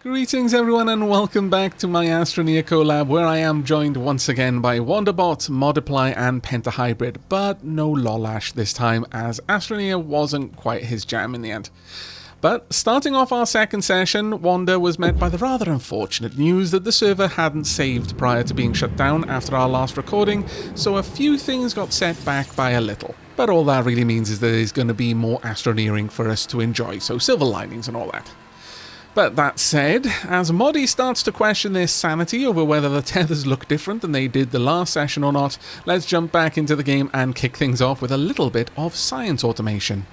Greetings everyone and welcome back to my Astroneer collab, where I am joined once again by Wanderbot, Modiply and Pentahybrid, but no Lolash this time as Astroneer wasn't quite his jam in the end. But starting off our second session, Wander was met by the rather unfortunate news that the server hadn't saved prior to being shut down after our last recording, so a few things got set back by a little. But all that really means is there's going to be more Astroneering for us to enjoy, so silver linings and all that. But that said, as Moddy starts to question their sanity over whether the tethers look different than they did the last session or not, let's jump back into the game and kick things off with a little bit of science automation.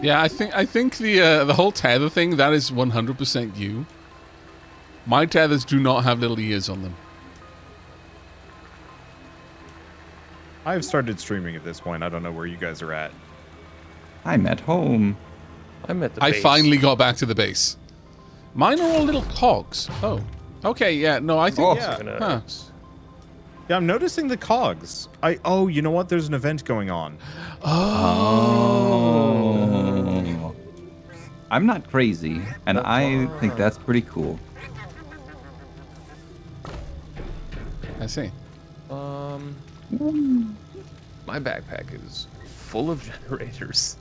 Yeah, I think the whole tether thing, that is 100% you. My tethers do not have little ears on them. I've started streaming at this point. I don't know where you guys are at. I'm at home. I'm at the base. I finally got back to the base. Mine are all little cogs. Oh. Okay, yeah, no, I think... Oh, yeah. Yeah, I'm noticing the cogs. Oh, you know what? There's an event going on. Oh. I'm not crazy, and I think that's pretty cool. I see. My backpack is full of generators.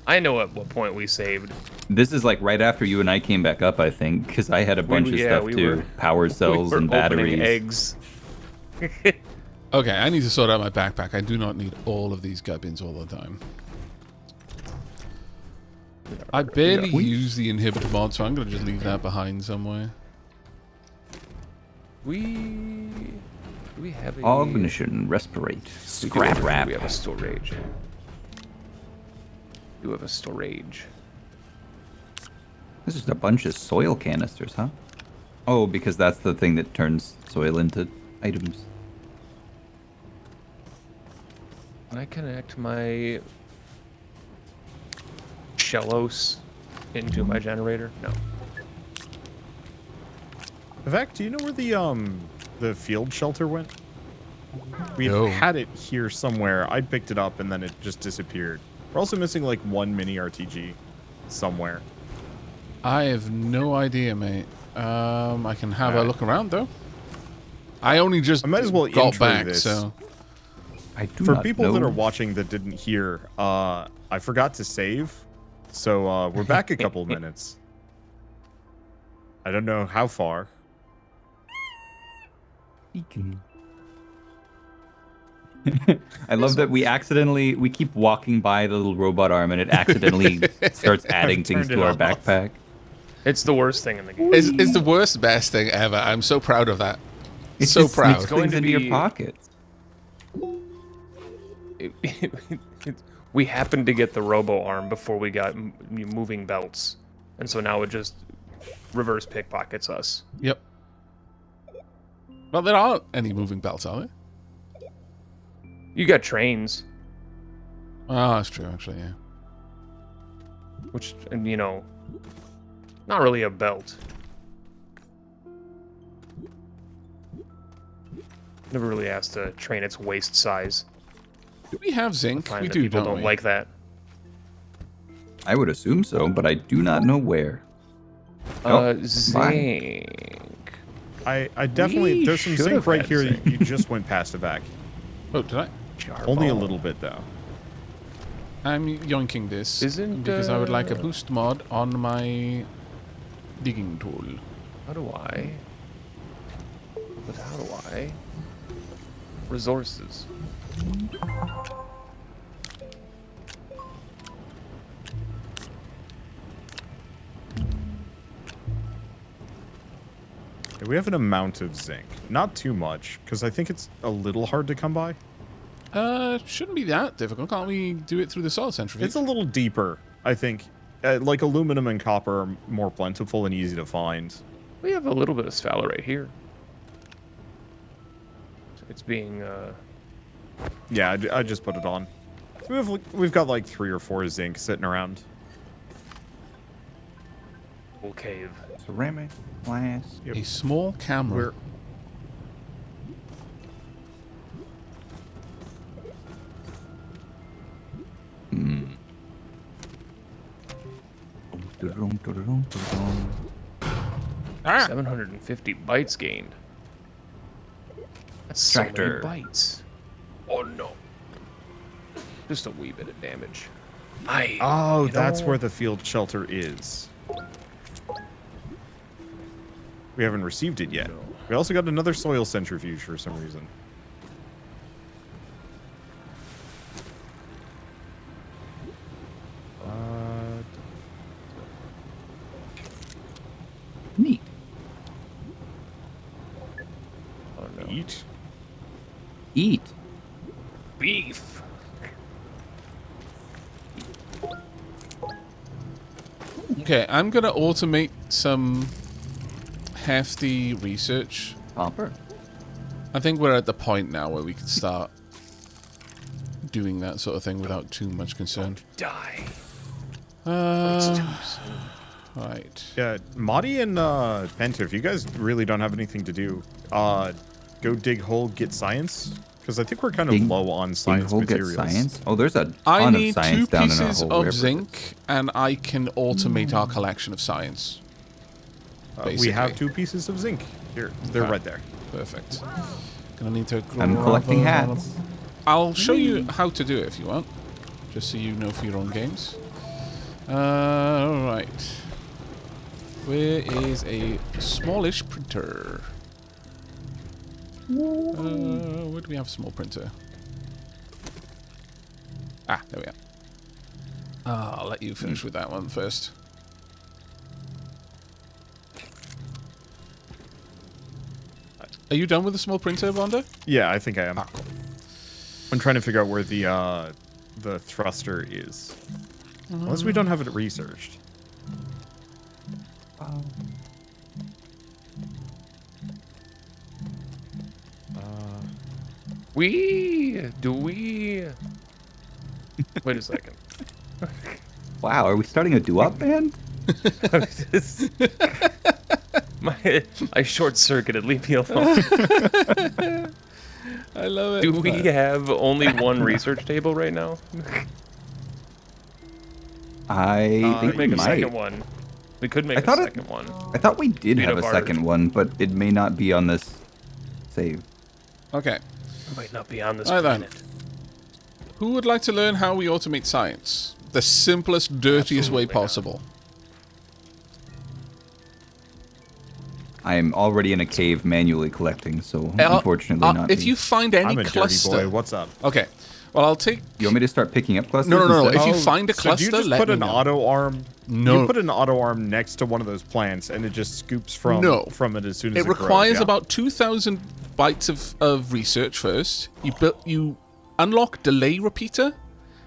I know at what point we saved. This is like right after you and I came back up, I think, because I had a bunch of stuff too. Power cells and batteries. Eggs. Okay, I need to sort out my backpack. I do not need all of these gubbins all the time. I barely use the inhibitor mod, so I'm going to just leave that behind somewhere. We have a... Ignition, respirate, scrap wrap. We have a storage. You have a storage. This is just a bunch of soil canisters, huh? Oh, because that's the thing that turns soil into items. Can I connect my Shellos into my generator? No. Aavak, do you know where the field shelter went? We No. had it here somewhere. I picked it up and then it just disappeared. We're also missing like one mini RTG somewhere. I have no idea, mate. I can have a look around, though. I only just I might as well got intro back, this. so... I do For not people know. that are watching that didn't hear, I forgot to save. So we're back a couple minutes. I don't know how far. I love that we keep walking by the little robot arm and it accidentally starts adding things turned to it our off. backpack. It's the worst thing in the game. It's the worst, best thing ever. I'm so proud of that. It's So just proud. sneaks Going things to into your be- pockets. We happened to get the robo arm before we got moving belts, and so now it just reverse pickpockets us. Yep. Well, there aren't any moving belts, are there? You got trains, Oh, that's true, actually, yeah. which, and you know, not really a belt. Never really asked to train its waist size. Do we have zinc? Find We that do, people don't don't we? like that. I would assume so, but I do not know where. Oh, Zinc. I definitely, there's some should zinc have right had here. zinc. You just went past Aavak. Oh, did I? Only a Charbon. little bit though. I'm yoinking this Isn't, because I would like a boost mod on my digging tool. How do I? But how do I? Resources. We have an amount of zinc. Not too much, because I think it's a little hard to come by. Shouldn't be that difficult. Can't we do it through the soil centrifuge? It's a little deeper, I think. Like aluminum and copper are more plentiful and easy to find. We have a little bit of sphalerite here. It's being, Yeah, I just put it on. So we've got like 3 or 4 zinc sitting around. full cave. Ceramic, glass. A small camera. 750 bytes gained. That's so many Tractor. bytes. Oh no. Just a wee bit of damage. Oh, you that's know- where the field shelter is. We haven't received it yet. No. We also got another soil centrifuge for some reason. Neat. Oh no. Eat. Eat. Beef. Okay, I'm gonna automate some hefty research. Hopper. I think we're at the point now where we can start doing that sort of thing without too much concern. Die. It's too soon. Right. Yeah, Madi and Penta, if you guys really don't have anything to do, go dig hole, get science. Because I think we're kind of low on science We'll get materials. science. Oh, there's a ton I of need 2 science down in our pieces hole, of wherever it zinc, and I can automate our collection of science. We have basically. 2 pieces of zinc. Here, they're Okay. right there. Perfect. Gonna need to. I'm collecting grab hats. I'll show you how to do it if you want, just so you know for your own games. Right. Where is a smallish printer? Where do we have a small printer? Ah, there we are. I'll let you finish with that one first. Are you done with the small printer, Wanda? Yeah, I think I am. Ah, cool. I'm trying to figure out where the thruster is. Unless we don't have it researched. Do we? Wait a second. Wow, are we starting a doo-wop band? I short circuited. Leave me alone. I love it. Do we have only one research table right now? I think We could make we a might. second one. We could make I a thought it- second one. I thought we did Made have a of art. second one, but it may not be on this save. Okay. It might not be on this Right then. planet. Who would like to learn how we automate science? The simplest, dirtiest way Absolutely not. possible. I'm already in a cave manually collecting, so unfortunately not. If me. you find any I'm a cluster, dirty boy. What's up? okay. Well, I'll take. You want me to start picking up clusters? No. instead? If you find a so do you cluster, just let put me an know. auto arm? No. You put an auto arm next to one of those plants, and it just scoops from from it as soon as It it requires grows, yeah? about 2,000 bytes of research first. You unlock delay repeater,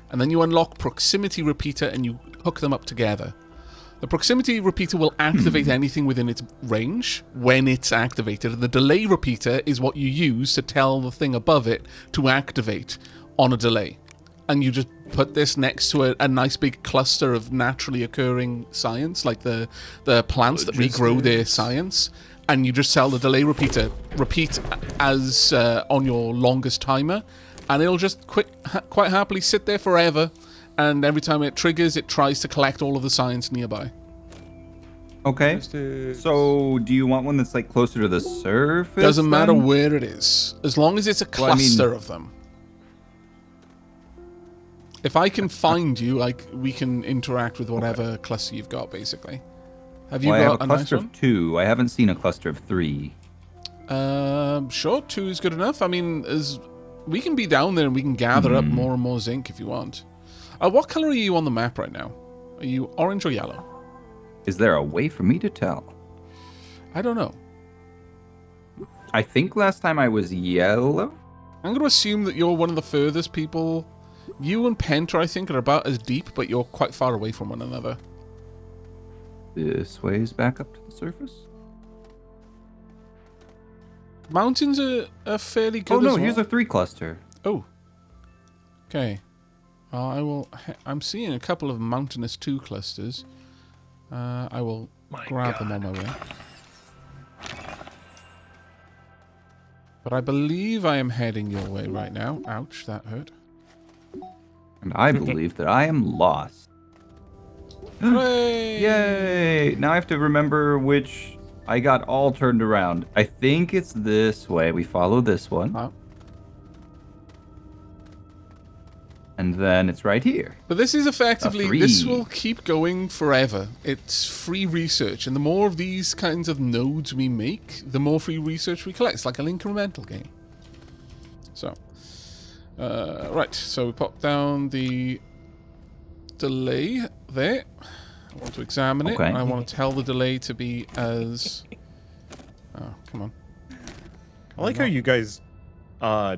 and then you unlock proximity repeater, and you hook them up together. The proximity repeater will activate anything within its range when it's activated. The delay repeater is what you use to tell the thing above it to activate on a delay. And you just put this next to a nice big cluster of naturally occurring science, like the plants that regrow their science. And you just tell the delay repeater, repeat as on your longest timer, and it'll just quite happily sit there forever. And every time it triggers, it tries to collect all of the science nearby. Okay. So, do you want one that's like closer to the surface? Doesn't matter then? where it is, as long as it's a Well, I mean- cluster of them. If I can find you, we can interact with whatever cluster you've got, basically. Have you Well, I have got a a nice cluster one? of 2. I haven't seen a cluster of 3. Sure, 2 is good enough. I mean, we can be down there and we can gather up more and more zinc if you want. What color are you on the map right now? Are you orange or yellow? Is there a way for me to tell? I don't know. I think last time I was yellow. I'm going to assume that you're one of the furthest people. You and Penta, I think, are about as deep, but you're quite far away from one another. This way is back up to the surface. Mountains are fairly good Oh no, as well. here's a 3 cluster. Oh. Okay. I'm seeing a couple of mountainous 2 clusters. I will My grab them God. on my way. But I believe I am heading your way right now. Ouch, that hurt. And I believe that I am lost. Hooray! Yay! Now I have to remember which I got all turned around. I think it's this way. We follow this one. Oh. And then it's right here. But this is effectively, A this 3. will keep going forever. It's free research, and the more of these kinds of nodes we make, the more free research we collect. It's like an incremental game. So, right, so we pop down the delay there. I want to examine it. Okay. I want to tell the delay to be as... Oh, come on. I like how you guys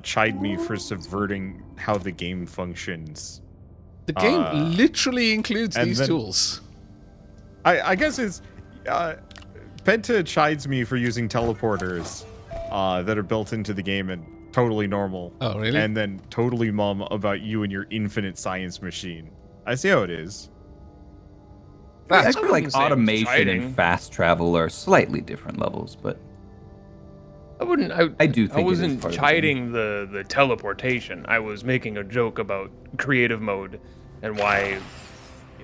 chide me for subverting how the game functions. The game literally includes and these then- tools. I guess it's Penta chides me for using teleporters that are built into the game and totally normal. Oh, really? And then totally mum about you and your infinite science machine. I see how it is. I feel wouldn't like say it's automation chiding. and fast travel are slightly different levels, but I wouldn't. I do think I it is wasn't part of the chiding the teleportation. I was making a joke about creative mode and why,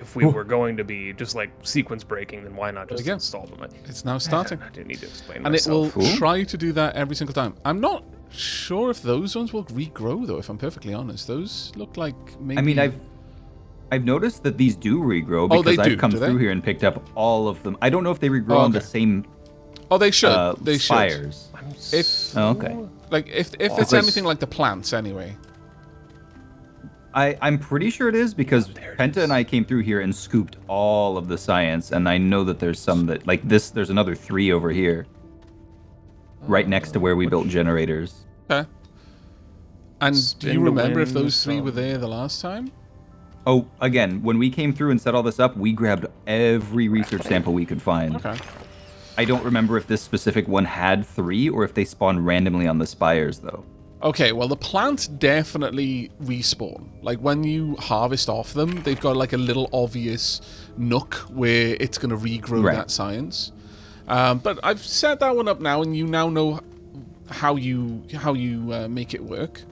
if we were going to be just like sequence breaking, then why not just There you go. install them? It's now starting. I didn't need to explain And it will myself. Cool. try to do that every single time. I'm not sure if those ones will regrow, though, if I'm perfectly honest. Those look like maybe... I mean, I've noticed that these do regrow Oh, they because do, I've come do they? through here and picked up all of them. I don't know if they regrow Oh, on the okay. same Oh, they should. They should. spires. If, Oh, okay. like, if it's like- anything like the plants, anyway. I'm pretty sure it is because there it Penta is. and I came through here and scooped all of the science, and I know that there's some that like this. There's another 3 over here, right next to where we built generators. Okay. And do Spin you the remember if wind, those 3 were so- there the last time? Oh, again, when we came through and set all this up, we grabbed every research sample we could find. Okay. I don't remember if this specific one had 3 or if they spawned randomly on the spires, though. Okay, well, the plants definitely respawn. Like, when you harvest off them, they've got, like, a little obvious nook where it's going to regrow Right. that science. But I've set that one up now, and you now know how you make it work.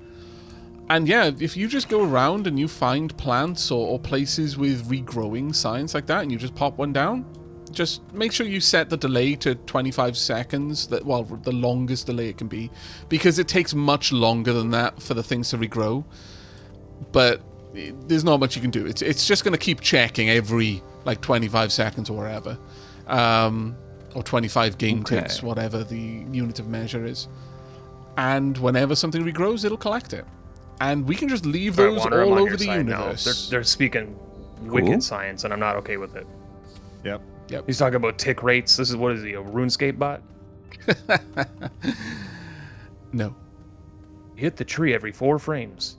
And yeah, if you just go around and you find plants or places with regrowing science like that, and you just pop one down, just make sure you set the delay to 25 seconds, well, the longest delay it can be, because it takes much longer than that for the things to regrow. But there's not much you can do. It's just going to keep checking every, like, 25 seconds or whatever. Or 25 game Okay. ticks, whatever the unit of measure is. And whenever something regrows, it'll collect it. And we can just leave Sorry, those Wander, I'm all on over your the side now. universe. They're speaking Cool. wicked science, and I'm not okay with it. Yep. He's talking about tick rates. This is what is he, a RuneScape bot? No. Hit the tree every 4 frames.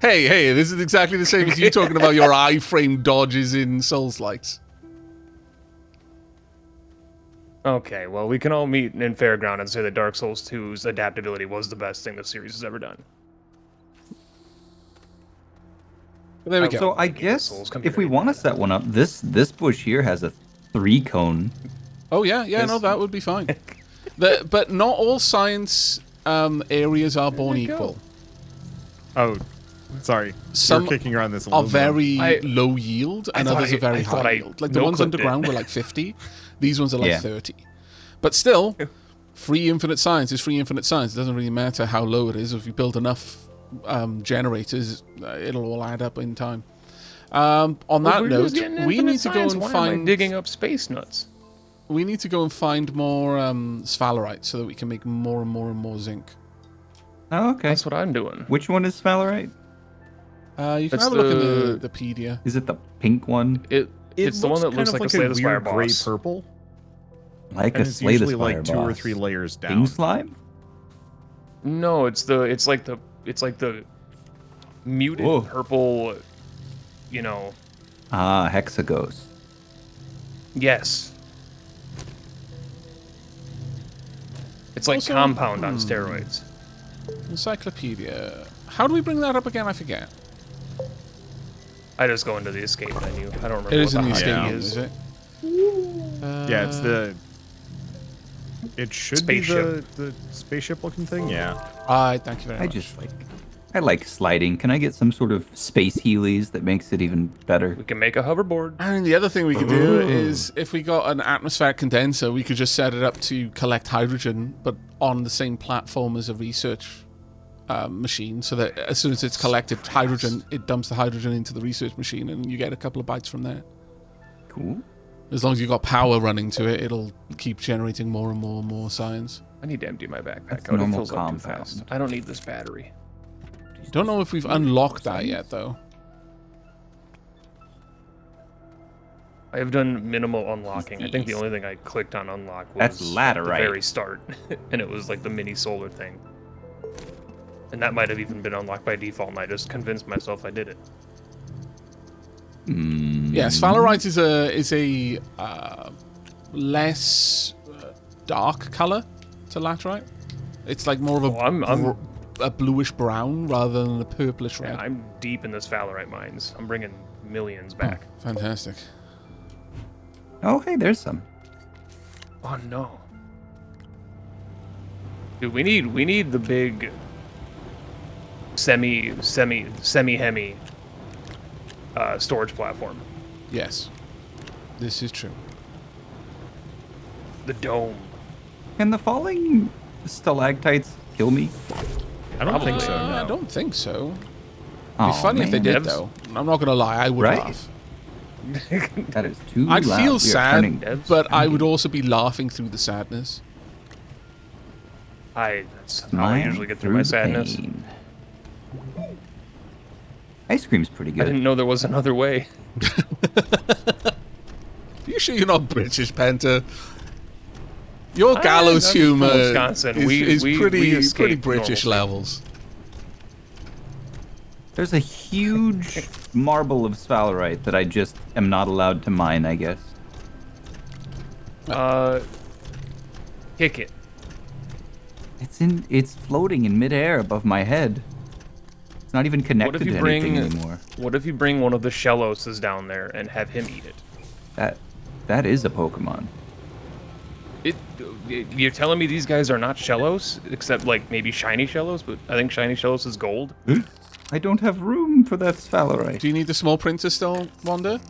Hey, this is exactly the same as you talking about your iframe dodges in Souls-likes. Okay, well, we can all meet in fair ground and say that Dark Souls 2's adaptability was the best thing the series has ever done. But there we go. So I Game guess Souls, come if here, we want to set one up, this bush here has a 3 cone. Oh, yeah, no, that would be fine. But not all science areas are born you go. equal. Oh, sorry. Some You're kicking around this Are aluminum. very I- low yield, and I thought others are very I thought high I yield. Like the ones no-clipped it. underground were like 50. These ones are like Yeah. 30. But still, free infinite science is free infinite science. It doesn't really matter how low it is. If you build enough generators, it'll all add up in time. On that We're note, just getting we infinite need to go science. and Why am I find digging up space nuts. we need to go and find more sphalerite so that we can make more and more and more zinc. Oh, okay. That's what I'm doing. Which one is sphalerite? You can It's have a look in the- the Pedia. Is it the pink one? It's the one that looks kind like of a Slay the Spire weird gray boss. purple. Like And a it's Slay the usually Spire like 2 or boss. 3 layers down. King slime? No, it's like the muted Whoa. purple, you know. Ah, hexaghost. Yes. It's like Also- compound on steroids. Encyclopedia. How do we bring that up again? I forget. I just go into the escape menu. I don't remember It what is in the high escape Yeah. key menu, is. is it? Yeah, it's the. It should Spaceship. be the spaceship looking thing. Yeah. Alright, thank you very I much. just like I like sliding. Can I get some sort of space Heelys that makes it even better? We can make a hoverboard. And the other thing we could do is, if we got an atmospheric condenser, we could just set it up to collect hydrogen, but on the same platform as a research machine, so that as soon as it's collected hydrogen, it dumps the hydrogen into the research machine, and you get a couple of bytes from there. Cool. As long as you've got power running to it, it'll keep generating more and more and more science. I need to empty my backpack That's out. It normal fills up too compound. fast. I don't need this battery. Don't know if we've unlocked that yet, though. I have done minimal unlocking. I think the Jeez. only thing I clicked on unlock was That's at the laterite. very start, and it was like the mini solar thing. And that might have even been unlocked by default, and I just convinced myself I did it. Yes, Sphalerite is a less dark color to laterite. It's like more of a, Oh, I'm a bluish brown rather than a purplish red. yeah, I'm deep in this Phalerite mines. I'm bringing millions back. Fantastic. Oh, hey, there's some. Oh no, dude, we need the big semi hemi storage platform. Yes, this is true. The dome. Can the falling stalactites kill me? I don't think so. I No. don't think so. It'd Oh, be funny if they man. did, Devs? though. I'm not gonna lie, I would Right? laugh. That is too I'd loud. We feel are sad, turning- Devs? but I would also be laughing through the sadness. That's how I Smile usually get through my the sadness. pain. Ice cream's pretty I good. didn't know there was another way. You sure you're not British, Penta? Your I'm gallows from humor Wisconsin. is We pretty escaped British normalcy. levels. There's a huge marble of sphalerite that I just am not allowed to mine, I guess. Kick it. It's floating in midair above my head. It's not even connected you to bring- anything anymore. What if you bring one of the Shelloses down there and have him eat it? That is a Pokemon. You're telling me these guys are not Shellos, except like maybe shiny Shellos, but I think shiny Shellos is gold. I don't have room for that sphalerite. Do you need the small printer still, Wanda?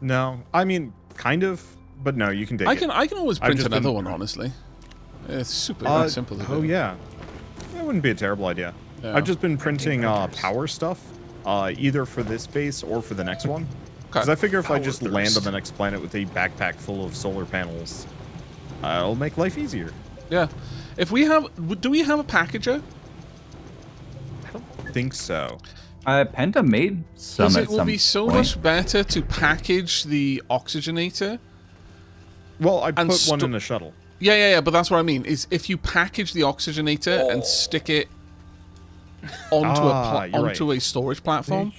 No. I mean, kind of, but no, you can take I it. can always I've print just another been- one, honestly. It's super simple to do. Oh yeah, that wouldn't be a terrible idea. Yeah. I've just been printing printers. power stuff, either for this base or for the next one. Okay. Because I figure if I just Power land on thirst. the next planet with a backpack full of solar panels, it'll make life easier. Yeah. If we have, do we have a packager? I think so. Penta made some Because at it will some be so point. much better to package the oxygenator. Well, I And put one in a shuttle. Yeah, but that's what I mean. Is if you package the oxygenator and stick it onto you're onto right. a storage platform,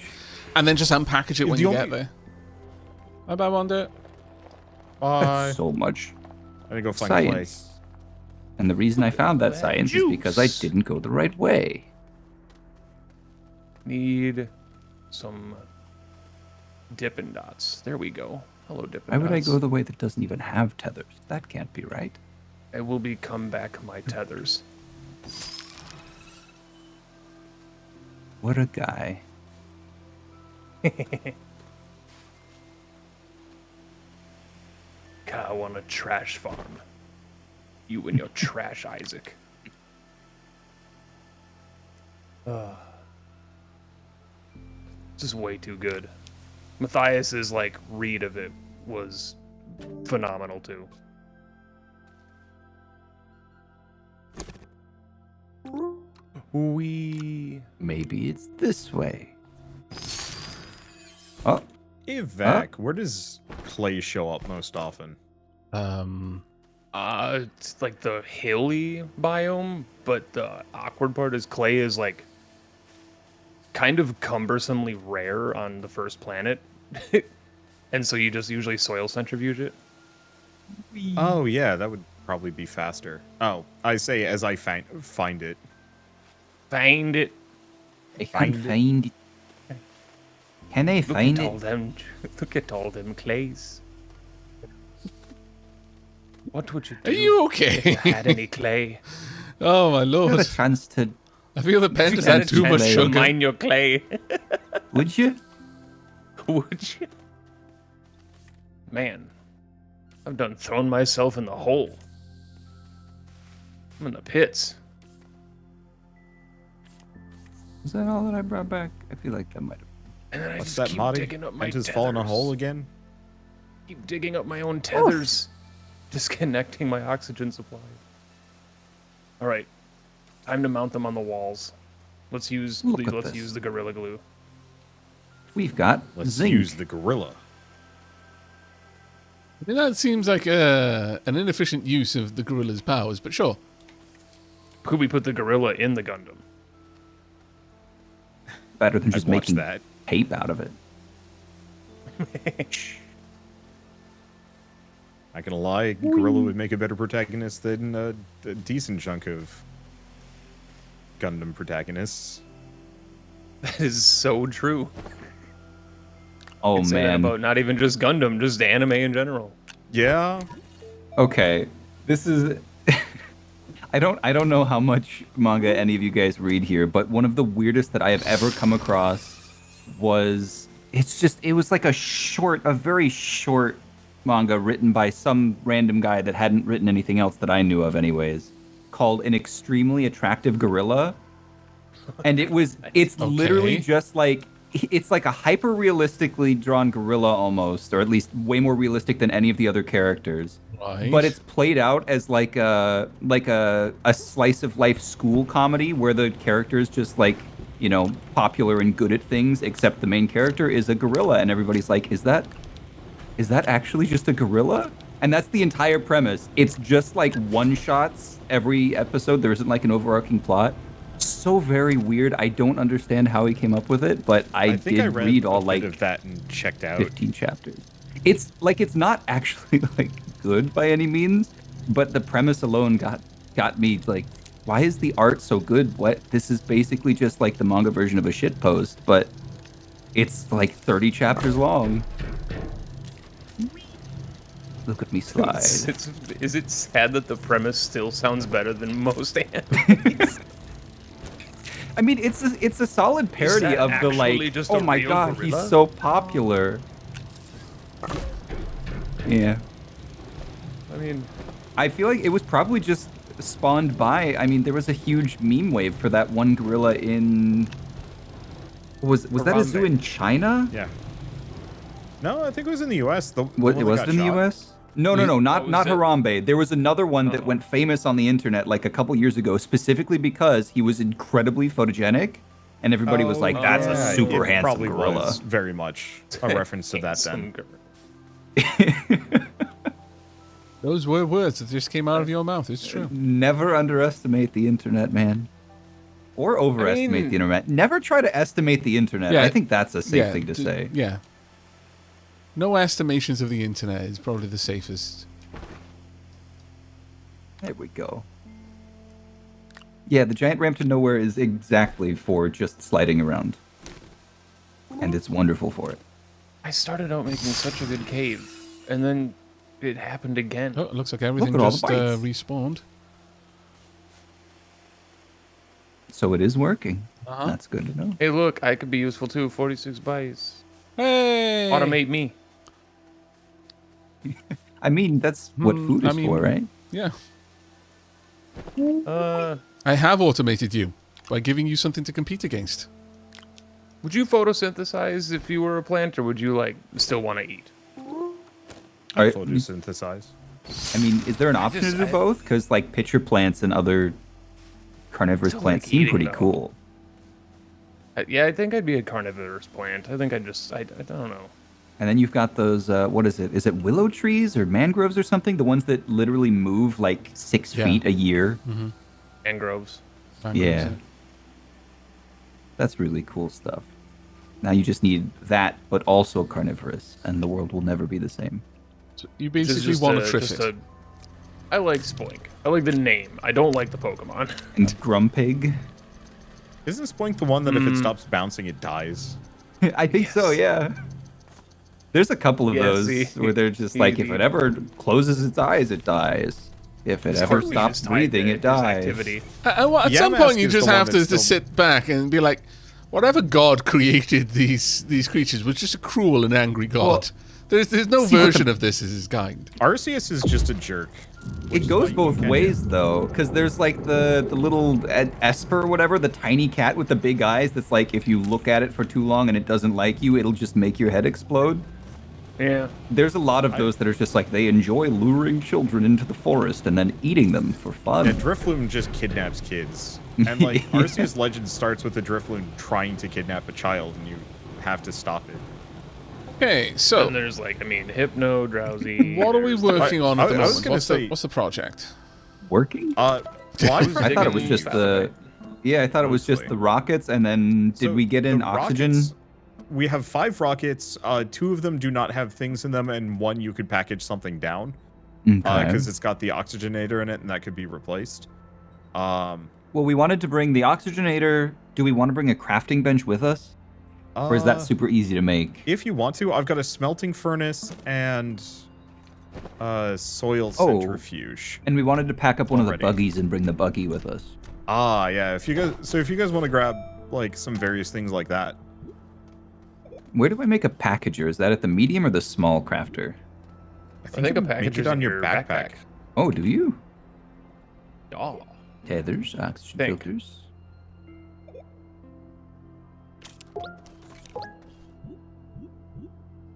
and then just unpackage it when The you only- get there. Bye bye, Wanda. Bye. So much I'm gonna go find clay. science. And the reason I found that science is because I Juice. didn't go the right way. Need some Dippin' Dots. There we go. Hello, Dippin' Why would I Dots. go the way that doesn't even have tethers? That can't be right. I will become back my tethers. What a guy. God, I want a trash farm. You and your trash, Isaac. This is way too good. Matthias's like read of it was phenomenal too. We Maybe it's this way. Oh, Aavak, where does clay show up most often? it's like the hilly biome, but the awkward part is clay is like kind of cumbersomely rare on the first planet. And so you just usually soil centrifuge it. Oh yeah, that would probably be faster. Oh, I say as I find it. Find it. I can't find it. Can I Look find at all it? them. Look at all them clays. What would you do Are you if okay? you had any clay? Oh my I have a lord. chance to I feel the pen If you just had had a too much chance to sugar. mine your clay, Would you? would you? Man, I've done thrown myself in the hole. I'm in the pits. Is that all that I brought back? I feel like that might have. And then I What's just that, keep Marty? digging up my And just tethers. falling a hole again? Keep digging up my own tethers. Disconnecting my oxygen supply. All right. Time to mount them on the walls. Let's use Look at let's this. use the Gorilla Glue. We've got Let's zinc. use the gorilla. I mean, that seems like an inefficient use of the gorilla's powers, but sure. Could we put the gorilla in the Gundam? Better than just I'd watch making that. tape out of it. Not gonna lie, gorilla would make a better protagonist than a decent chunk of Gundam protagonists. That is so true. Oh Say that man. about not even just Gundam, just anime in general. Yeah. Okay, this is. I don't know how much manga any of you guys read here, but one of the weirdest that I have ever come across was it was like a very short manga written by some random guy that hadn't written anything else that I knew of anyways, called An Extremely Attractive Gorilla. And it's literally just like it's like a hyper realistically drawn gorilla almost, or at least way more realistic than any of the other characters. Right. But it's played out as like a slice of life school comedy where the character's just like, you know, popular and good at things, except the main character is a gorilla, and everybody's like, is that actually just a gorilla? And that's the entire premise. It's just like one shots every episode. There isn't like an overarching plot. So very weird. I don't understand how he came up with it, but I think did I read read a all bit like of that and checked out. 15 chapters. It's not actually like good by any means, but the premise alone got me like, why is the art so good? What, this is basically just like the manga version of a shit post, but it's like 30 chapters long. Look at me slide. Is it sad that the premise still sounds better than most animes? I mean, it's a solid parody that of the actually like, just oh a my real god, gorilla? he's so popular. Yeah. I mean, I feel like it was probably just spawned by. I mean, there was a huge meme wave for that one gorilla in. Was that a zoo Harambe. in China? Yeah. No, I think it was in the U.S. Was it in the U.S.? No, not was it? Harambe. There was another one that went famous on the internet like a couple years ago, specifically because he was incredibly photogenic, and everybody was like, "That's yeah, a super it handsome probably gorilla." was very much a reference to that then. Those were words that just came out of your mouth. It's true. Never underestimate the internet, man. Or overestimate the internet. Never try to estimate the internet. Yeah, I think that's a safe thing to say. Yeah. No estimations of the internet is probably the safest. There we go. Yeah, the giant ramp to nowhere is exactly for just sliding around. And it's wonderful for it. I started out making such a good cave, and then it happened again. Oh, it looks like everything at all the just bites. respawned. So it is working. Uh-huh. That's good to know. Hey, look, I could be useful too. 46 bytes. Hey! Automate me. I mean, that's what food is for, right? Yeah. Uh, I have automated you by giving you something to compete against. would you photosynthesize if you were a plant, or would you like still want to eat? Are- Photosynthesize. I mean, is there an option to do both? Because like pitcher plants and other carnivorous Still plants like seem eating, pretty though. cool. Yeah, I think I'd be a carnivorous plant. I think I don't know. And then you've got those, what is it? Is it willow trees or mangroves or something? The ones that literally move like 6 Yeah. feet a year. Mangroves. Yeah. That's really cool stuff. Now you just need that, but also carnivorous, and the world will never be the same. So you basically want to triff it. I like Spink. I like the name. I don't like the Pokemon. And Grumpig? Isn't Spink the one that if it stops bouncing, it dies? I think so, yeah. There's a couple of Yeah, those see? where they're just like, if it ever closes its eyes, it dies. If it His ever heart rate stops is tied breathing, to it his dies. activity. Well, at some Yamask point, you is just the one have to that's still- sit back and be like, whatever god created these creatures was just a cruel and angry god. Well, there's no see what version the- of this as his kind. Arceus is just a jerk. which It is goes why you both can't ways do it. though, because there's like the little Esper or whatever, the tiny cat with the big eyes. That's like if you look at it for too long and it doesn't like you, it'll just make your head explode. Yeah. There's a lot of those that are just like they enjoy luring children into the forest and then eating them for fun. Yeah, Drifloon just kidnaps kids. And like Yeah. Arceus Legend starts with a Drifloon trying to kidnap a child and you have to stop it. Okay, so And there's like, I mean, hypno, drowsy. what are we there's- working on at the I was moment? gonna What's, say- what's the project? Working? Well, I thought it was just the. Yeah, I thought it was just Mostly. the rockets, and then did So we get in the oxygen? rockets- we have 5 rockets. 2 of them do not have things in them, and 1 you could package something down Okay. because it's got the oxygenator in it, and that could be replaced. Well, we wanted to bring the oxygenator. Do we want to bring a crafting bench with us, or is that super easy to make? If you want to, I've got a smelting furnace and soil Oh. centrifuge. And we wanted to pack up one of the Already. buggies and bring the buggy with us. Ah, yeah. If you guys want to grab like some various things like that, Where do I make a packager? Is that at the medium or the small crafter? I I think, think you a make package it is on in your backpack. Oh, do you? Oh. Tethers, oxygen Think. filters.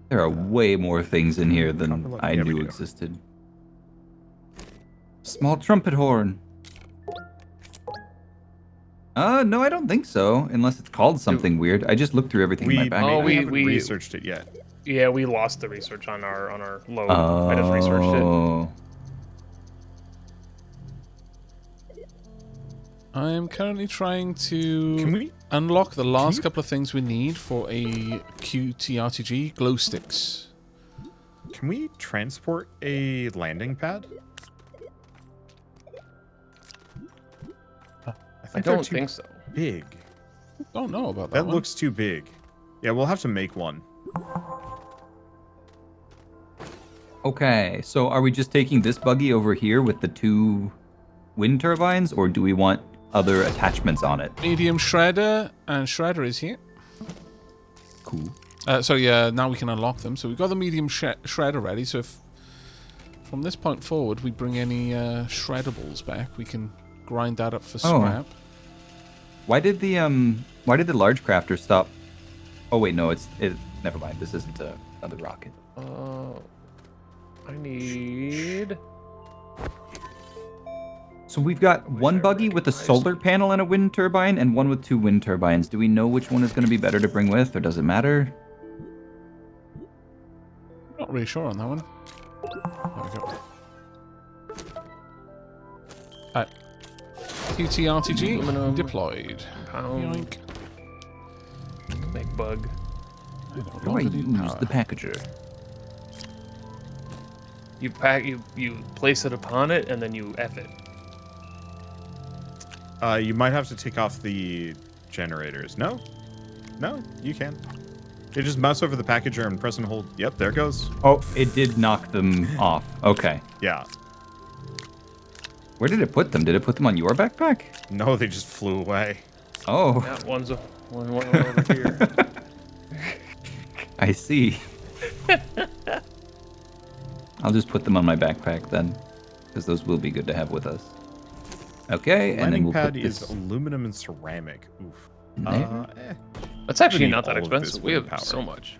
There are way more things in here than I Yeah, we knew do. existed. Small trumpet horn. No, I don't think so. Unless it's called something weird. I just looked through everything in my backpack. Oh, we we- haven't we- researched it yet. Yeah, we lost the research on our load. I just researched it. Oh. I am currently trying Can to we? unlock the last you- couple of things we need for a QTRTG glow sticks. Can we transport a landing pad? I they're don't too think so. big. Don't know about that. That one. looks too big. Yeah, we'll have to make one. Okay, so are we just taking this buggy over here with the 2 wind turbines, or do we want other attachments on it? medium shredder, and shredder is here. Cool. So yeah, now we can unlock them. So we've got the medium shredder ready. So if from this point forward we bring any shreddables back, we can grind that up for scrap. Why did the large crafter stop? Oh wait, no, it. Never mind. This isn't another rocket. I need. So we've got one buggy with a solar panel and a wind turbine, and one with 2 wind turbines. Do we know which one is going to be better to bring with, or does it matter? Not really sure on that one. There we go. QTRTG Aluminum. deployed. Pound. Yoink. Make bug. I no How do I longer need use power. the packager? You pack. You place it upon it, and then you F it. You might have to take off the generators. No? No, you can. You just mouse over the packager and press and hold. Yep, there it goes. Oh, it did knock them off. Okay. Yeah. Where did it put them? Did it put them on your backpack? No, they just flew away. Oh, Yeah, one over here. I see. I'll just put them on my backpack then, because those will be good to have with us. Okay, and then Landing we'll pad put is this aluminum and ceramic. Oof. there. That's actually need not that all of this expensive. We wind have power. so much.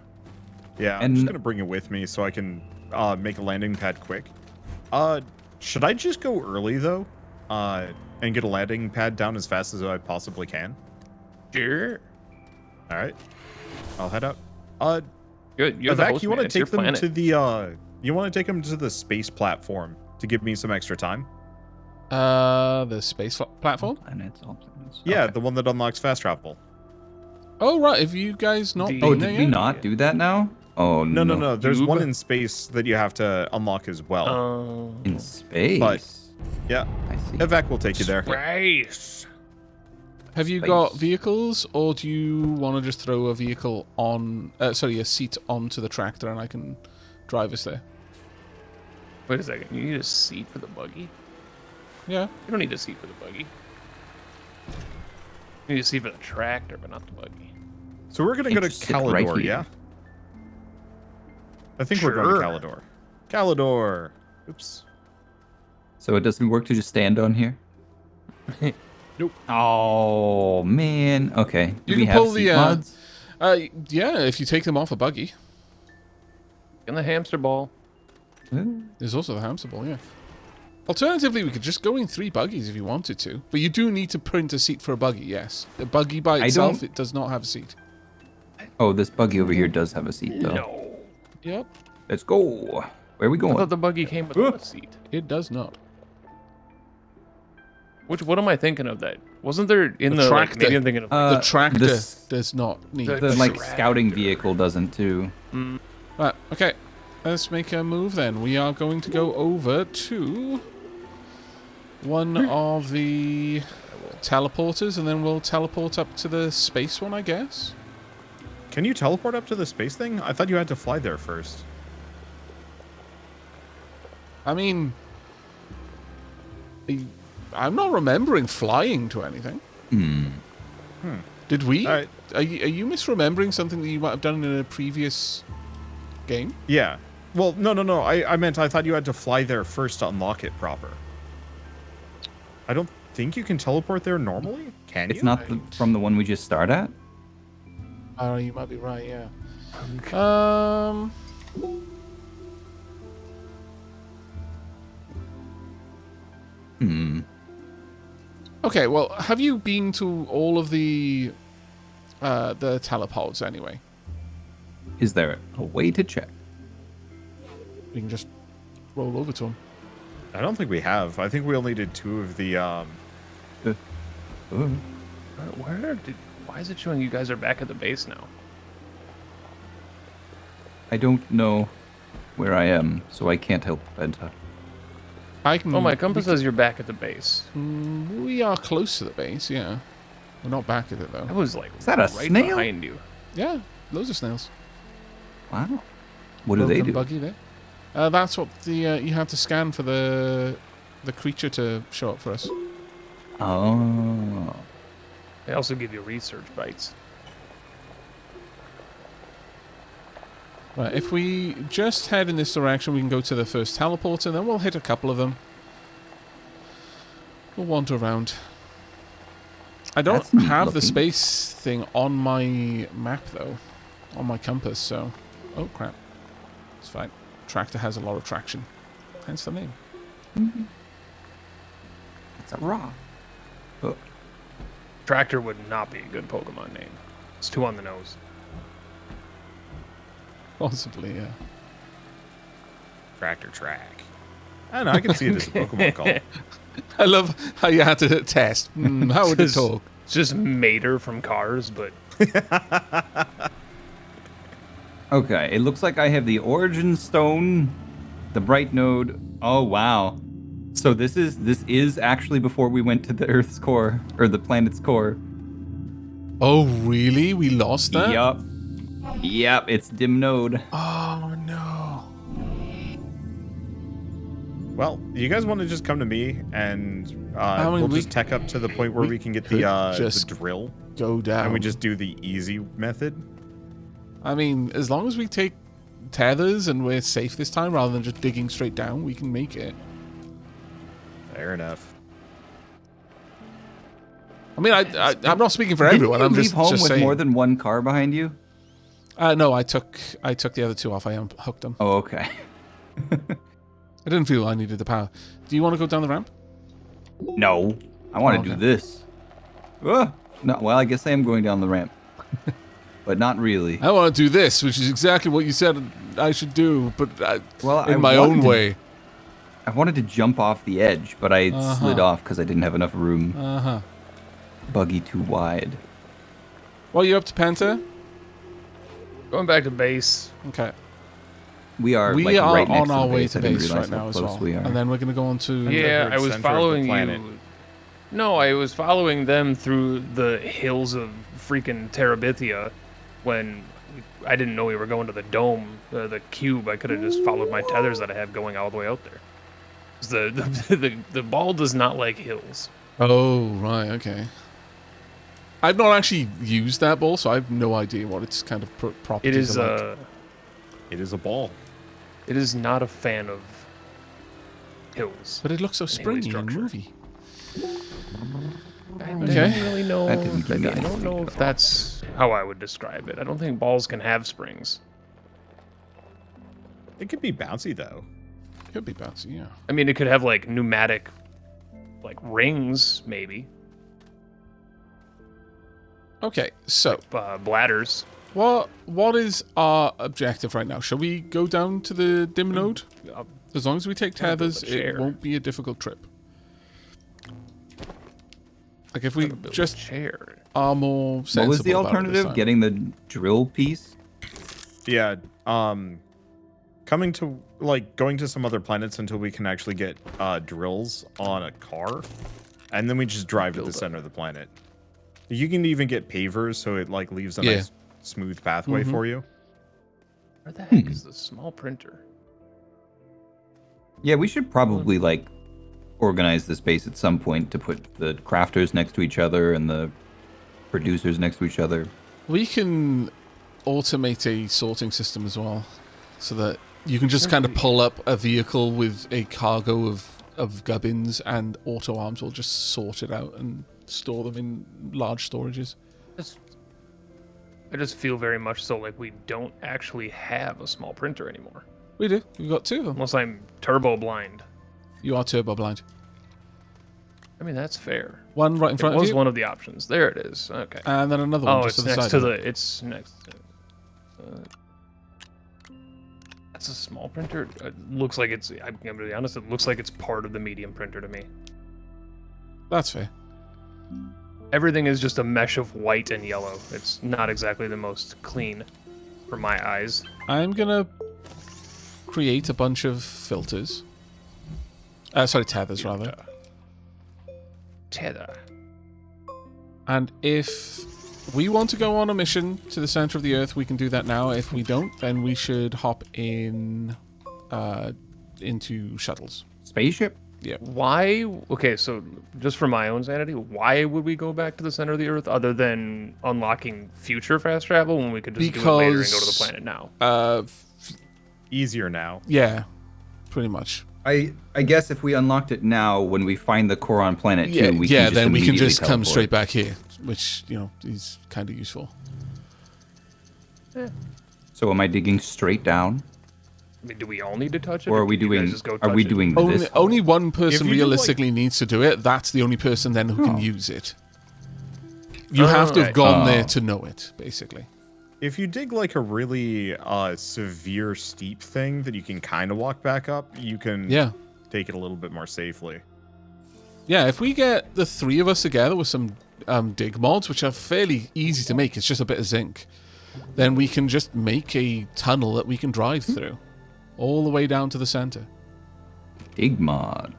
Yeah, I'm And- just gonna bring it with me so I can make a landing pad quick. Should I just go early though, and get a landing pad down as fast as I possibly can? Sure. All right, I'll head out. You're the Aavak, host, you want man. to It's your take them planet. to the you want to take them to the space platform to give me some extra time? The space platform. Planets, all planets. Yeah, Okay. the one that unlocks fast travel. Oh right, have you guys not The- been Oh, there did we yet? not do that now? Oh No, no, no. There's Cube? one in space that you have to unlock as well. In space. Yeah, I see. Aavak will take you there. Space. Have you got Space. vehicles, or do you want to just throw a vehicle on? Sorry, a seat onto the tractor, and I can drive us there. Wait a second. You need a seat for the buggy? Yeah. You don't need a seat for the buggy. You need a seat for the tractor, but not the buggy. So we're gonna go to Just sit right Calidor, here. yeah? I think we're going to Calidor. Calidor. Oops. So it doesn't work to just stand on here? Nope. Oh, man. Okay. Do You we can have pull seat the, mods? Yeah, if you take them off a buggy. And the hamster ball. Ooh. There's also the hamster ball, yeah. Alternatively, we could just go in 3 buggies if you wanted to. But you do need to print a seat for a buggy, yes. The buggy by itself, it does not have a seat. Oh, this buggy over here does have a seat, though. No. Yep, Let's go. Where are we I going? thought the buggy came with a seat. it does not. What am I thinking of that? Wasn't there in The the like, tractor. maybe I'm thinking of Uh, The tractor this- does not need the- The, a like, seat. scouting vehicle doesn't, too. Right, okay. Let's make a move then. We are going to go over to one of the teleporters, and then we'll teleport up to the space one, I guess. Can you teleport up to the space thing? I thought you had to fly there first. I mean, I'm not remembering flying to anything. Did we? All right. Are you misremembering something that you might have done in a previous game? Yeah. Well, no. I meant I thought you had to fly there first to unlock it proper. I don't think you can teleport there normally. Can It's you? not from the one we just started at? Oh, you might be right, yeah. Okay, well, have you been to all of the telepods anyway? Is there a way to check? You can just roll over to them. I don't think we have. I think we only did 2 of the. Why is it showing you guys are back at the base now? I don't know where I am, so I can't help Benta. I can. Oh, my compass says you're back at the base. We are close to the base, yeah. We're not back at it I though. was like Is that a right snail? behind you. Yeah, loads of snails. Wow. What do they Broken do? Buggy there. That's what the you have to scan for the creature to show up for us. Oh. They also give you research bites. Right, if we just head in this direction, we can go to the first teleporter, and then we'll hit a couple of them. We'll wander around. I don't That's neat have the looking. space thing on my map, though. On my compass, so... Oh, crap. It's fine. Tractor has a lot of traction. Hence the name. It's a rock. Oh. Tractor would not be a good Pokemon name. It's too on the nose. Possibly, yeah. Tractor track. I don't know. I can see it as a Pokemon call. I love how you had to test. How would it Just- talk? It's just Mater from Cars, but Okay, it looks like I have the Origin Stone, the Bright Node. Oh wow! So this is actually before we went to the Earth's core or the planet's core. Oh, really? We lost that? Yep, it's dim node. Oh, no. Well, you guys want to just come to me and mean, we'll we- just tech up to the point where we we can get could the just drill Go down. and we just do the easy method. I mean, as long as we take tethers and we're safe this time rather than just digging straight down, we can make it. Fair enough. I mean, I'm not speaking for Didn't everyone. you I'm leave just, home just with saying. more than one car behind you? No, I took the other 2 off. I unhooked them. Oh, okay. I didn't feel I needed the power. Do you want to go down the ramp? No, I want to Okay. do this. No, well, I guess I am going down the ramp, but not really. I want to do this, which is exactly what you said I should do, but Well, in I my own wanted to- way. I wanted to jump off the edge, but I slid Uh-huh. off because I didn't have enough room. Uh-huh. Buggy too wide. Well, you up to Penta? going back to base. Okay. We are We like are right next on to our the way base. to I didn't base realize right how now as close well. we are. And then we're going to go on to... Yeah, very I was center of the following planet. you. No, I was following them through the hills of freaking Terabithia when I didn't know we were going to the dome, the cube. I could have just followed my tethers that I have going all the way out there. The ball does not like hills. Oh, right, okay. I've not actually used that ball, so I have no idea what its kind of It properties is are like. It is a ball. It is not a fan of hills. But it looks so hilly springy and structure. movie. I Okay. don't really know. That didn't give me I don't anything know at if all. that's how I would describe it. I don't think balls can have springs. It could be bouncy though. Could be bouncy, yeah. I mean, it could have like pneumatic, like rings, maybe Okay, so bladders. what is our objective right now? Shall we go down to the dim node? Uh, As long as we take Gotta build tethers, a it chair. won't be a difficult trip. Like if we build a just chair. are more sensible What was the about it this alternative? time. Getting the drill piece? Yeah. Going to some other planets until we can actually get drills on a car, and then we just drive to the center of the planet. You can even get pavers, so it like leaves a Yeah. nice smooth pathway for you. Where the heck is the small printer? Yeah, we should probably like organize the space at some point to put the crafters next to each other and the producers next to each other. We can automate a sorting system as well, so that you can just kind of pull up a vehicle with a cargo of gubbins, and auto arms will just sort it out and store them in large storages. I just feel very much so like we don't actually have a small printer anymore. We do. We've got two of them. Unless I'm turbo blind. You are turbo blind. I mean, that's fair. One right in It front of was you, one of the options. There it is. Okay. and then another one Oh, just it's to the next side. to of the. it. It's next. That's a small printer. It looks like it's. I'm gonna be honest. It looks like it's part of the medium printer to me. That's fair. Everything is just a mesh of white and yellow. It's not exactly the most clean, for my eyes. I'm gonna create a bunch of filters. Sorry, tethers rather. Tether. And if we want to go on a mission to the center of the Earth, we can do that now. If we don't, then we should hop in into shuttles. Spaceship? Why? Okay, so just for my own sanity, why would we go back to the center of the Earth other than unlocking future fast travel when we could just do it later and go to the planet now? Easier now. Yeah, pretty much. I guess if we unlocked it now, when we find the core on planet 2, Yeah, we can just then we can immediately just come teleport. straight back here, which is kind of useful. So am I digging straight down? I mean, do we all need to touch it? Or are we can you guys doing just go are we touch it? doing Only, this? only one person you do, realistically needs to do it. That's the only person then who can Oh. use it. You have to have okay. gone Oh. there to know it, basically. If you dig like a really severe steep thing that you can kind of walk back up, you can Yeah. take it a little bit more safely. Yeah, if we get the three of us together with some dig mods, which are fairly easy to make, it's just a bit of zinc, then we can just make a tunnel that we can drive through all the way down to the center. Dig mod.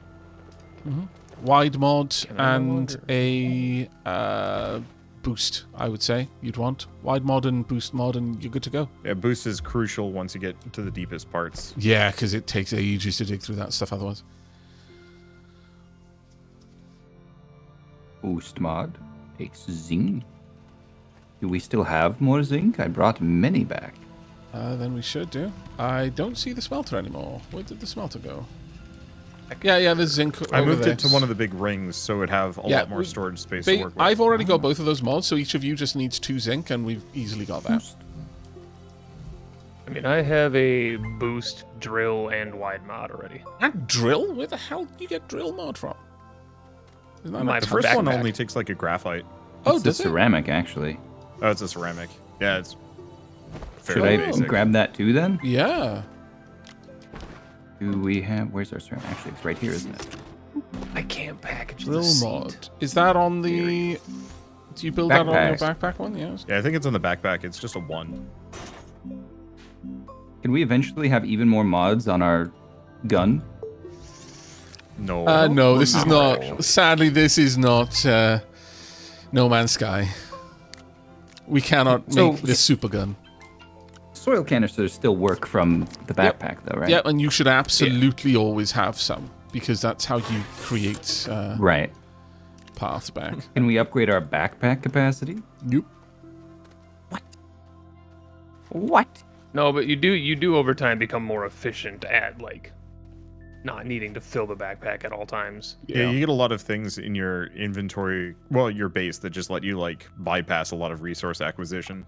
Wide mod Can I no and a boost, I would say you'd want. Wide mod and boost mod, and you're good to go. Yeah, boost is crucial once you get to the deepest parts. Yeah, because it takes ages to dig through that stuff otherwise. Boost mod takes zinc. Do we still have more zinc? I brought many back. Then we should do. I don't see the smelter anymore. Where did the smelter go? Yeah, there's zinc I over moved there. it to one of the big rings so it'd have a lot more storage space to work with. I've already got both of those mods, so each of you just needs 2 zinc, and we've easily got that. I mean, I have a boost, drill, and wide mod already. And drill? Where the hell did you get drill mod from? Isn't that My The first one backpack. only takes like a graphite. Oh, It's the does it? ceramic, actually. Oh, it's a ceramic. Yeah, it's Should fairly I basic. grab that too then? Yeah. Do we have... Where's our ceramic? Actually, it's right here, isn't it? I can't package Drill the seat. mod. Is that on the... Do you build that on your Backpacks. backpack one? Yes. Yeah, I think it's on the backpack. It's just a 1. Can we eventually have even more mods on our gun? No. No, this is not... actually. Sadly, this is not No Man's Sky. We cannot So- make this super gun. Soil canisters still work from the backpack, though, right? Yeah, and you should absolutely always have some. because that's how you create Right. paths back. Can we upgrade our backpack capacity? Nope. What? No, but you do over time become more efficient at like not needing to fill the backpack at all times. Yeah, you get a lot of things in your inventory, well, your base that just let you like bypass a lot of resource acquisition.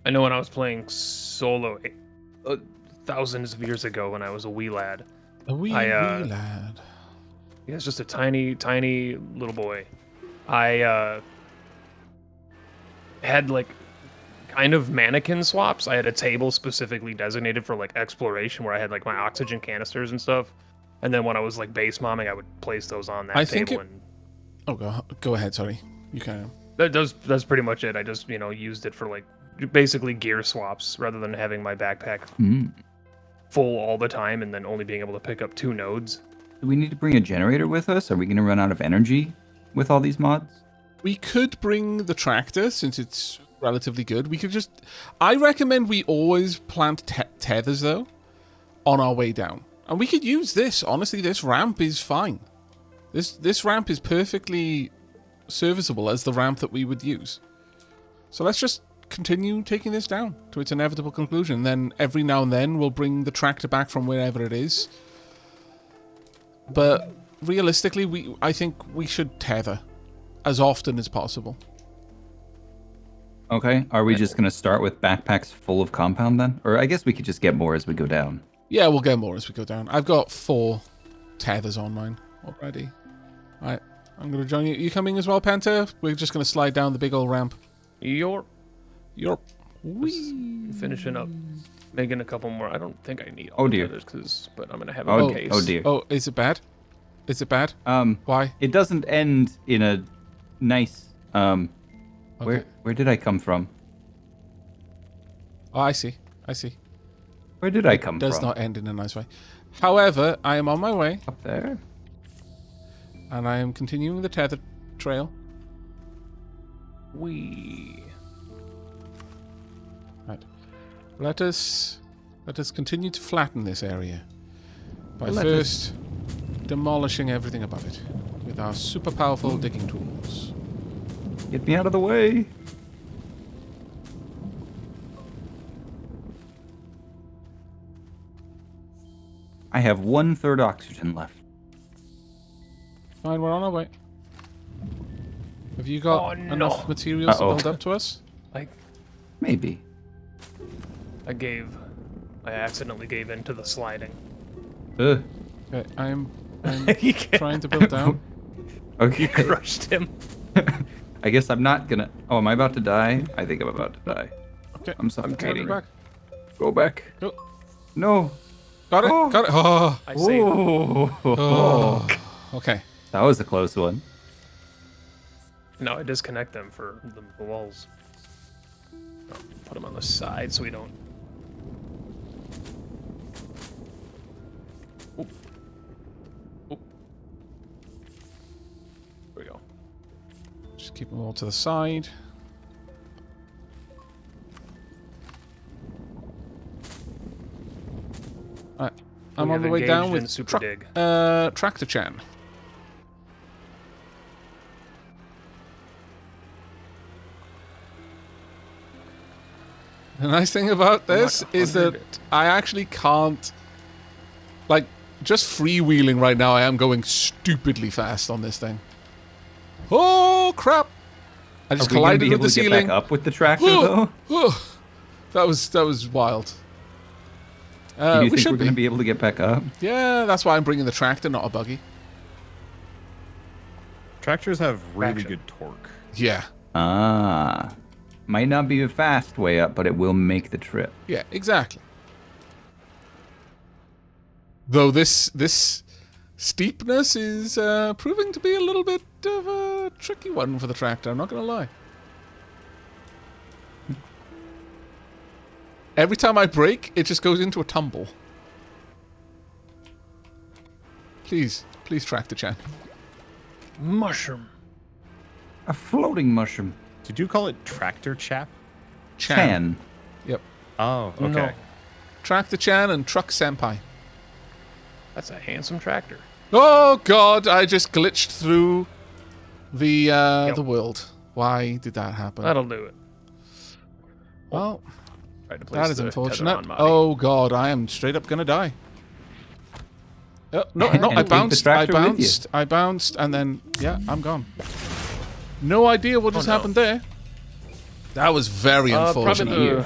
I know when I was playing solo thousands of years ago when I was a wee lad. A wee lad. He was just a tiny, tiny little boy. I had like kind of mannequin swaps. I had a table specifically designated for like exploration where I had like my oxygen canisters and stuff. And then when I was like base momming, I would place those on that table. Oh, go ahead. Sorry, you can. That's pretty much it. I just used it for like basically gear swaps rather than having my backpack full all the time and then only being able to pick up 2 nodes. Do we need to bring a generator with us? Are we going to run out of energy with all these mods? We could bring the tractor since it's relatively good. We could just... I recommend we always plant tethers, though, on our way down. And we could use this. Honestly, this ramp is fine. This ramp is perfectly serviceable as the ramp that we would use. So let's just continue taking this down to its inevitable conclusion. Then every now and then we'll bring the tractor back from wherever it is. But realistically, I think we should tether as often as possible. Okay. Are we just going to start with backpacks full of compound then? Or I guess we could just get more as we go down. Yeah, we'll get more as we go down. I've got 4 tethers on mine already. Alright, I'm going to join you. You coming as well, Penta? We're just going to slide down the big old ramp. You're Whee! finishing up, making a couple more. I don't think I need Oh, all dear. the others, but I'm going to have Oh, a case. oh dear. Oh, is it bad? Is it bad? Why? It doesn't end in a nice Okay. Where did I come from? Oh, I see. Where did I come Does from? not end in a nice way. However, I am on my way, Up there. and I am continuing the tether trail. We. Right. Let us continue to flatten this area by Let first demolishing everything above it with our super powerful digging tools. Get me out of the way. I have 1/3 oxygen left. Fine, we're on our way. Have you got enough materials to build up to us? Maybe. I accidentally gave in to the sliding. Ugh. Okay, I'm You can't- trying to build down. Okay. You crushed him. I guess I'm not gonna. Oh, am I about to die? I think I'm about to die. Okay, I'm suffocating. back. Go back. Go. No. Got it. Oh. Got it. Oh. I saved him. Oh. Okay. That was a close one. No, I disconnect them for the walls. Oh, put them on the side so we don't. Oop. Oop. There we go. Just keep them all to the side. Alright. I'm We on the have way down engaged in with Super Dig. Tractor Chan. The nice thing about this is that I actually can't, like, just freewheeling right now. I am going stupidly fast on this thing. Oh crap! I just Are we gonna collided be with able the to get ceiling. back up with the tractor though? Oh, that was wild. Do you we think should we're gonna be able to get back up? Yeah, that's why I'm bringing the tractor, not a buggy. Tractors have really Traction. good torque. Yeah, Ah. Might not be a fast way up, but it will make the trip. yeah, exactly. Though this steepness is proving to be a little bit of a tricky one for the tractor, I'm not going to lie. Every time I brake, it just goes into a tumble. Please, Tractor Chan. Mushroom. A floating mushroom. Did you call it tractor chap? Chan. Yep. Oh, okay. No. Tractor Chan and Truck Senpai. That's a handsome tractor. Oh god, I just glitched through the world. Why did that happen? That'll do it. Well, Tried to place that is the unfortunate. tether on Oh god, I am straight up gonna die. No, And I take the bounced, tractor with you. I bounced, and then, yeah, I'm gone. No idea what just happened there. That was very unfortunate.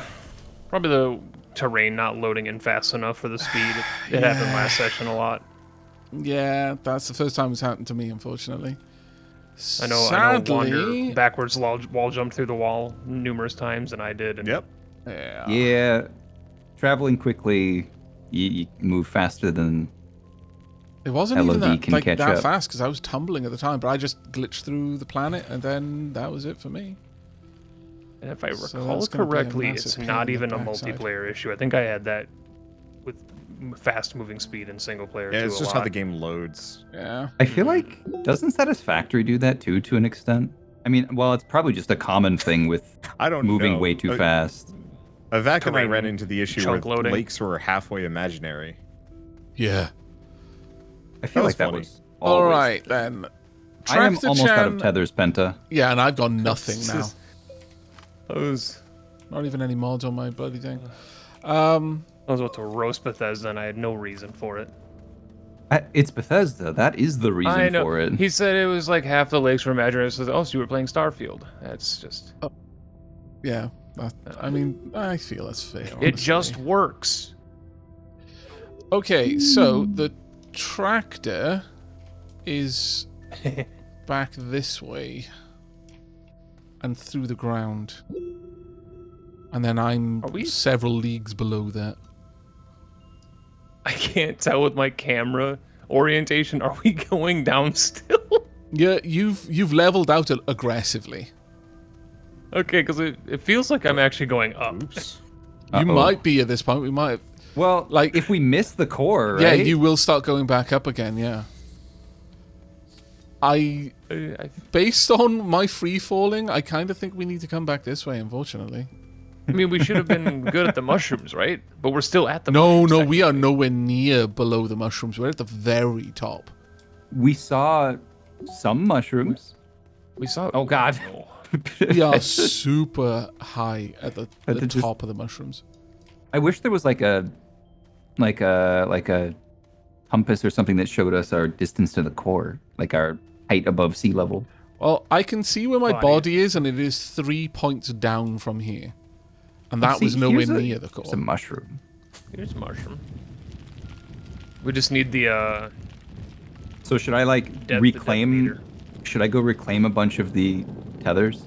Probably the terrain not loading in fast enough for the speed. It happened last session a lot. Yeah, that's the first time it's happened to me, unfortunately. I know Wander backwards wall jumped through the wall numerous times, and I did. And Yep. Yeah. Traveling quickly, you move faster than It wasn't even LOD that, can like, catch that up. fast, because I was tumbling at the time, but I just glitched through the planet, and then that was it for me. And if I So recall that's gonna be a correctly, massive it's pain not in the even a backside. multiplayer issue. I think I had that with fast moving speed in single player Yeah, too. it's a just how lot. the game loads. Yeah. I feel like doesn't Satisfactory do that too, to an extent? I mean, well, it's probably just a common thing with I don't moving know. way too fast. Aavak and I Terrain ran into the issue where chunk loading. lakes were halfway imaginary. Yeah. I feel That was like that funny. was always. All right, then. I am Tractor almost out of Chan- tethers, Penta. Yeah, and I've got nothing now. I Not even any mods on my bloody thing. was about to roast Bethesda, and I had no reason for it. It's Bethesda. That is the I reason know. for it. He said it was like half the lakes were imaginary. So, oh, so you were playing Starfield. That's just. Yeah. I mean, I feel that's fair. It honestly. just works. Okay, so the tractor is back this way and through the ground. And then I'm Are we- several leagues below that. I can't tell with my camera orientation. Are we going down still? Yeah, you've leveled out aggressively. Okay, because it feels like I'm actually going up. Oops. You Uh-oh. might be at this point. We might. Well, Like- if we miss the core, Yeah, right? you will start going back up again. Yeah. Based on my free falling, I kind of think we need to come back this way. Unfortunately. I mean, we should have been good at the mushrooms, right? But we're still at the No, mushrooms. we are nowhere near below the mushrooms. We're at the very top. We saw some mushrooms. We saw. Oh God. We are super high at the At the just- top of the mushrooms. I wish there was like a compass or something that showed us our distance to the core, like our height above sea level. Well, I can see where my Body. body is, and it is 3 points down from here. And that See, was nowhere here's near the It's a core. mushroom. Here's a mushroom. We just need the So should I like the reclaim? detonator. Should I go reclaim a bunch of the tethers?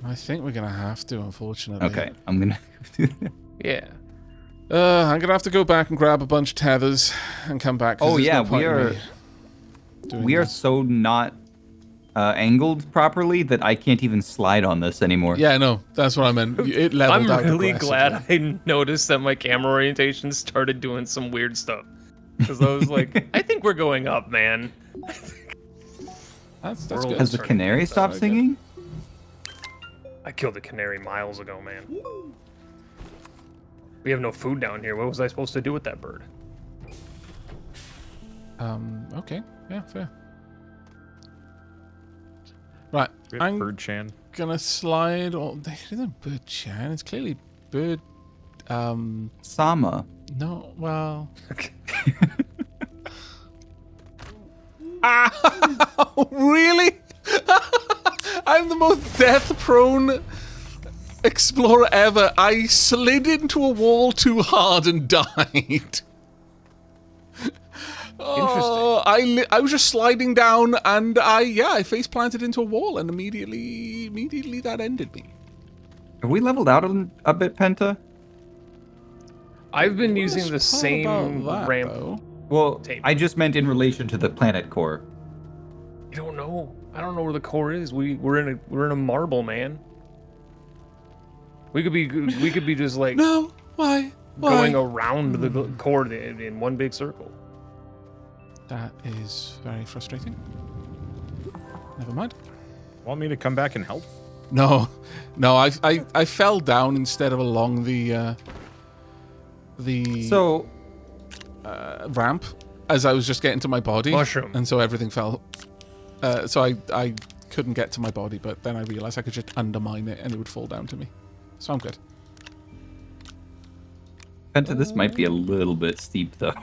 I think we're going to have to, unfortunately. Okay, I'm gonna do that. Yeah. I'm going to have to go back and grab a bunch of tethers and come back. 'cause Oh there's yeah, no point we in are me doing we are this. so not angled properly that I can't even slide on this anymore. Yeah, no, that's what I meant. It leveled I'm out really aggressively. glad I noticed that my camera orientation started doing some weird stuff. Because I was like, I think we're going up, man. That's World good. Has the canary stopped very good. singing? I killed a canary miles ago, man. We have no food down here. What was I supposed to do with that bird? Okay. Yeah, fair. Right. We have I'm Bird Chan. gonna slide on. There isn't Bird Chan. It's clearly Bird. Sama. No. Well. Ah, really? I'm the most death-prone explorer ever. I slid into a wall too hard and died. Oh, I was just sliding down and I face planted into a wall and immediately that ended me. Have we leveled out a bit, Penta? I've been using the Part same about that, ramp. though. Well, Tape. I just meant in relation to the planet core. I don't know. I don't know where the core is. We're in a marble, man. We could be just like No, why? going around the core in one big circle. That is very frustrating. Never mind. Want me to come back and help? No, I fell down instead of along the the So, ramp as I was just getting to my body. Mushroom. And so everything fell. So I couldn't get to my body, but then I realized I could just undermine it and it would fall down to me. So I'm good. Penta, this might be a little bit steep though.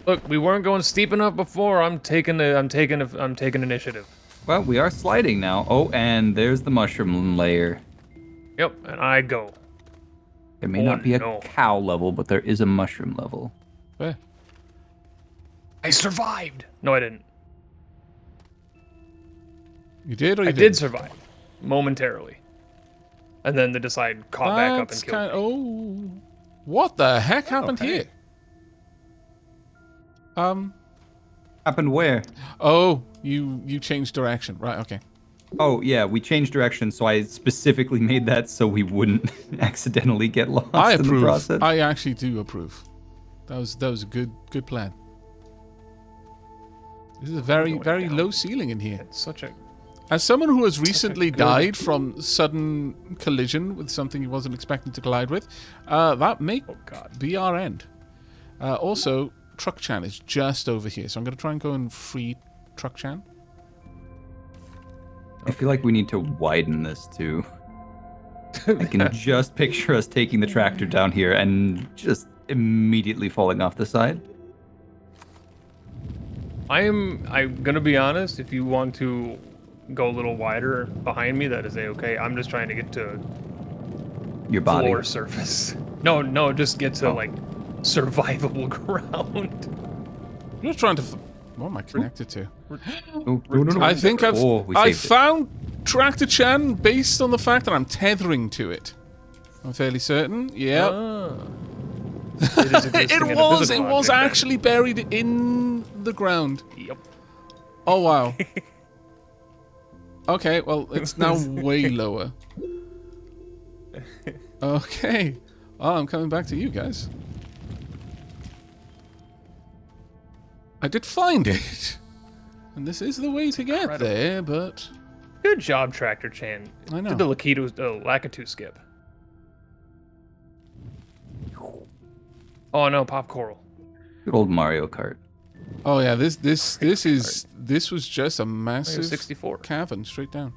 Look, we weren't going steep enough before. I'm taking initiative. Well, we are sliding now. Oh, and there's the mushroom layer. Yep, and I go. There may Oh, not be a no. cow level, but there is a mushroom level. Where? I survived. No, I didn't. You did or you I didn't? did survive, momentarily, and then the decide caught back up and That's killed me. Oh, what the heck happened here? Happened where? Oh, you changed direction, right? Okay. Oh, yeah, we changed direction, so I specifically made that so we wouldn't accidentally get lost I in the approve. process. I actually do approve. That was a good plan. This is a very low ceiling in here. It's such a As someone who has recently good- died from sudden collision with something he wasn't expecting to collide with, that may oh god. be our end. Also, Truck Chan is just over here, so I'm going to try and go and free Truck Chan. I feel like we need to widen this too. I can just picture us taking the tractor down here and just immediately falling off the side. I'm gonna be honest. If you want to go a little wider behind me, that is okay. I'm just trying to get to Your body. floor surface. No, just get to Oh. like survivable ground. I'm just trying to... What am I connected to? Oh, no. I think we I saved it. found Tractor Chan based on the fact that I'm tethering to it. I'm fairly certain. Yeah. Ah. It is existing in a It physical was object, then. actually buried in the ground. Yep. Oh wow. Okay, well it's now way lower. Okay. Oh, I'm coming back to you guys. I did find it. And this is the way to get Incredible. there, but Good job, Tractor Chan. I know. Did the Lakitu skip. Oh no, Pop Coral. Good old Mario Kart. oh yeah, this was just a massive 64. cavern straight down.